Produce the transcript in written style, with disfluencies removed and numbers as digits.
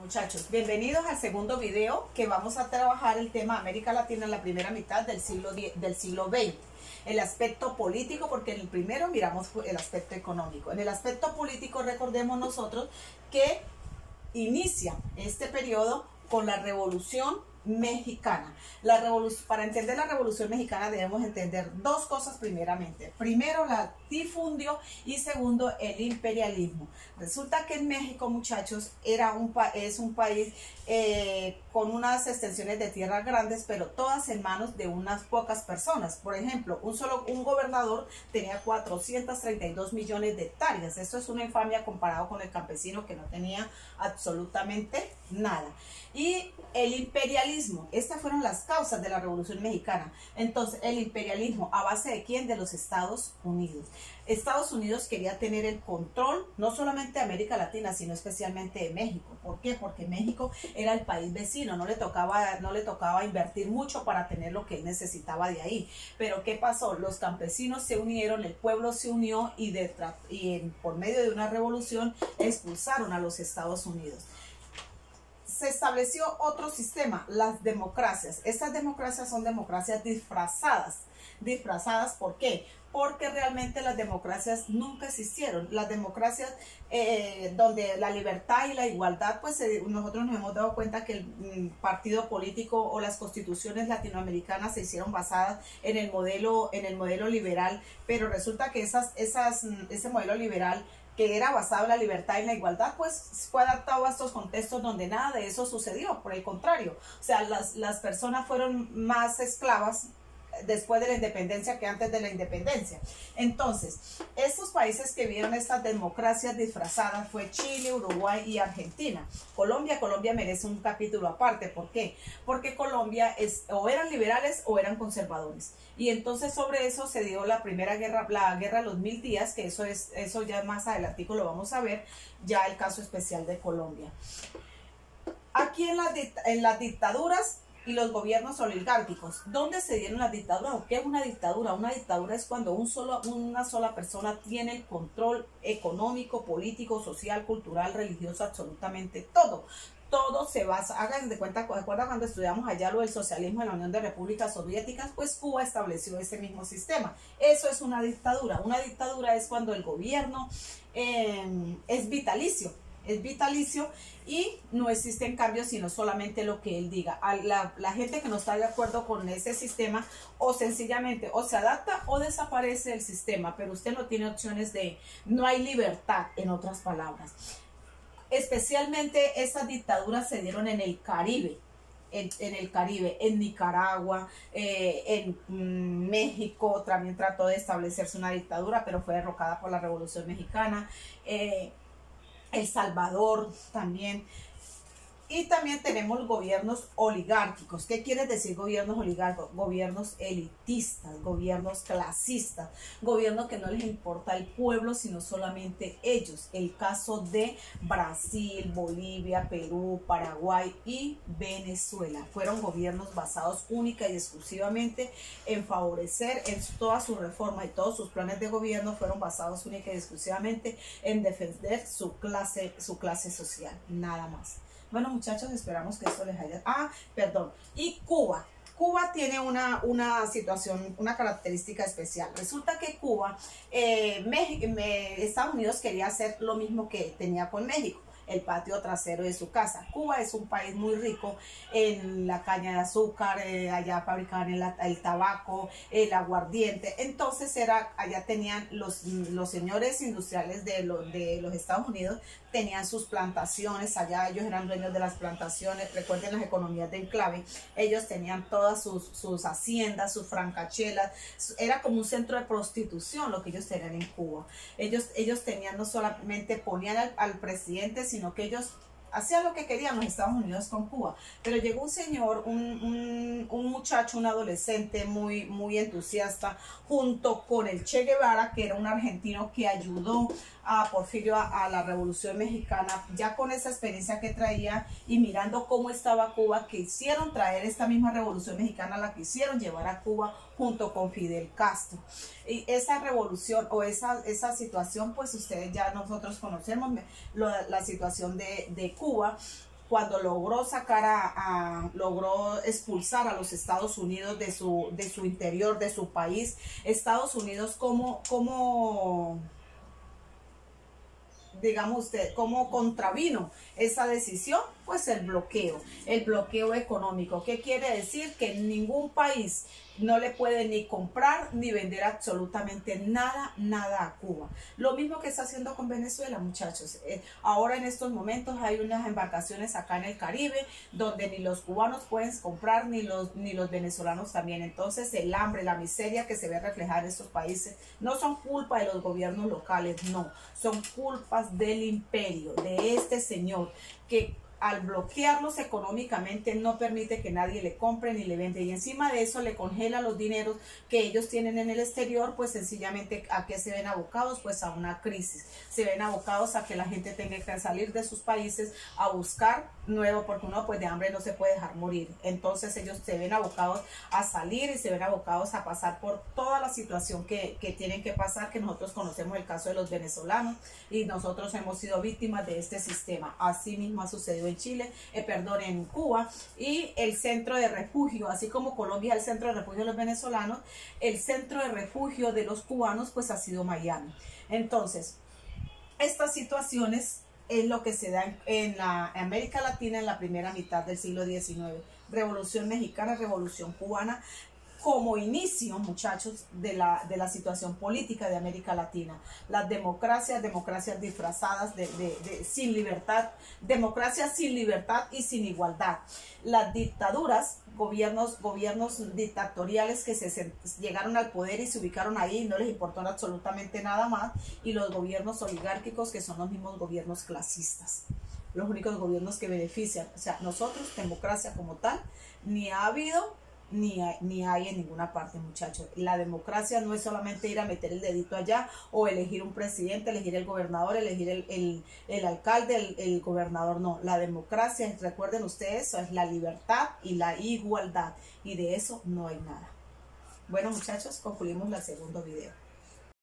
Muchachos, bienvenidos al segundo video que vamos a trabajar el tema América Latina en la primera mitad del siglo XX. El aspecto político, porque en el primero miramos el aspecto económico. En el aspecto político recordemos nosotros que inicia este periodo con la Revolución Mexicana. Para entender la Revolución Mexicana debemos entender dos cosas primeramente. Primero, la latifundio y segundo, el imperialismo. Resulta que en México, muchachos, es un país con unas extensiones de tierras grandes, pero todas en manos de unas pocas personas. Por ejemplo, un gobernador tenía 432 millones de hectáreas. Esto es una infamia comparado con el campesino que no tenía absolutamente nada. Y el imperialismo, estas fueron las causas de la Revolución Mexicana. Entonces, el imperialismo, ¿a base de quién? De los Estados Unidos. Estados Unidos quería tener el control, no solamente de América Latina, sino especialmente de México. ¿Por qué? Porque México era el país vecino, no le tocaba invertir mucho para tener lo que él necesitaba de ahí. Pero ¿qué pasó? Los campesinos se unieron, el pueblo se unió y por medio de una revolución expulsaron a los Estados Unidos. Se estableció otro sistema, las democracias. Estas democracias son democracias disfrazadas. ¿Disfrazadas por qué? Porque realmente las democracias nunca existieron. Las democracias donde la libertad y la igualdad, pues nosotros nos hemos dado cuenta que el partido político o las constituciones latinoamericanas se hicieron basadas en el modelo liberal, pero resulta que ese modelo liberal que era basado en la libertad y la igualdad, pues fue adaptado a estos contextos donde nada de eso sucedió. Por el contrario, o sea, las personas fueron más esclavas después de la independencia que antes de la independencia. Entonces, estos países que vieron estas democracias disfrazadas fue Chile, Uruguay y Argentina. Colombia merece un capítulo aparte. ¿Por qué? Porque Colombia o eran liberales o eran conservadores. Y entonces sobre eso se dio la primera guerra, la guerra de los 1000 días, que eso ya más adelantico lo vamos a ver, ya el caso especial de Colombia. Aquí en las dictaduras y los gobiernos oligárquicos. ¿Dónde se dieron las dictaduras? ¿O qué es una dictadura? Una dictadura es cuando una sola persona tiene el control económico, político, social, cultural, religioso, absolutamente todo. Todo se basa, hagan de cuenta, ¿recuerdan cuando estudiamos allá lo del socialismo en la Unión de Repúblicas Soviéticas? Pues Cuba estableció ese mismo sistema. Eso es una dictadura. Una dictadura es cuando el gobierno es vitalicio. Es vitalicio y no existen cambios sino solamente lo que él diga. La gente que no está de acuerdo con ese sistema o sencillamente o se adapta o desaparece el sistema, pero usted no tiene opciones no hay libertad, en otras palabras. Especialmente esas dictaduras se dieron en el Caribe. En Nicaragua, en México también trató de establecerse una dictadura, pero fue derrocada por la Revolución Mexicana. El Salvador también. Y también tenemos gobiernos oligárquicos. ¿Qué quiere decir gobiernos oligárquicos? Gobiernos elitistas, gobiernos clasistas, gobiernos que no les importa el pueblo, sino solamente ellos. El caso de Brasil, Bolivia, Perú, Paraguay y Venezuela. Fueron gobiernos basados única y exclusivamente en favorecer, en todas sus reformas y todos sus planes de gobierno fueron basados única y exclusivamente en defender su clase social, nada más. Bueno, muchachos, esperamos que esto les haya... perdón. Y Cuba. Cuba tiene una situación, una característica especial. Resulta que Cuba, Estados Unidos quería hacer lo mismo que tenía con México, el patio trasero de su casa. Cuba es un país muy rico en la caña de azúcar, allá fabricaban el tabaco, el aguardiente. Entonces allá tenían los señores industriales de los Estados Unidos, tenían sus plantaciones, allá ellos eran dueños de las plantaciones. Recuerden las economías de enclave, ellos tenían todas sus haciendas, sus francachelas, era como un centro de prostitución lo que ellos tenían en Cuba. Ellos tenían, no solamente ponían al presidente, sino que ellos hacían lo que querían los Estados Unidos con Cuba. Pero llegó un señor, un muchacho, un adolescente muy entusiasta, junto con el Che Guevara, que era un argentino que ayudó a Porfirio a la Revolución Mexicana. Ya con esa experiencia que traía y mirando cómo estaba Cuba, quisieron traer esta misma Revolución Mexicana, la quisieron llevar a Cuba junto con Fidel Castro. Y esa revolución o esa situación, pues ustedes ya nosotros conocemos la situación de Cuba. cuando logró logró expulsar a los Estados Unidos de su interior, de su país. Estados Unidos, digamos usted, cómo contravino esa decisión, pues el bloqueo económico. ¿Qué quiere decir? Que ningún país no le puede ni comprar ni vender absolutamente nada a Cuba. Lo mismo que está haciendo con Venezuela, muchachos. Ahora en estos momentos hay unas embarcaciones acá en el Caribe donde ni los cubanos pueden comprar ni los venezolanos también. Entonces el hambre, la miseria que se ve reflejada en estos países no son culpa de los gobiernos locales, no, son culpas del imperio, de este señor que al bloquearlos económicamente no permite que nadie le compre ni le vende, y encima de eso le congela los dineros que ellos tienen en el exterior. Pues sencillamente, ¿a qué se ven abocados? Pues a una crisis, se ven abocados a que la gente tenga que salir de sus países a buscar nuevo, porque uno pues de hambre no se puede dejar morir. Entonces ellos se ven abocados a salir y se ven abocados a pasar por toda la situación que tienen que pasar, que nosotros conocemos el caso de los venezolanos y nosotros hemos sido víctimas de este sistema. Así mismo ha sucedido en Chile, en Cuba, y el centro de refugio, así como Colombia es el centro de refugio de los venezolanos, el centro de refugio de los cubanos pues ha sido Miami. Entonces, estas situaciones es lo que se da en la América Latina en la primera mitad del siglo XIX. Revolución mexicana, revolución cubana, como inicio, muchachos, de la situación política de América Latina. Las democracias disfrazadas sin libertad, democracias sin libertad y sin igualdad. Las dictaduras, gobiernos dictatoriales que llegaron al poder y se ubicaron ahí y no les importó absolutamente nada más. Y los gobiernos oligárquicos, que son los mismos gobiernos clasistas, los únicos gobiernos que benefician. O sea, nosotros, democracia como tal, ni ha habido ni hay en ninguna parte, muchachos. La democracia no es solamente ir a meter el dedito allá o elegir un presidente, elegir el gobernador, elegir el alcalde, el gobernador. No, la democracia, recuerden ustedes, eso es la libertad y la igualdad, y de eso no hay nada. Bueno, muchachos, concluimos el segundo video.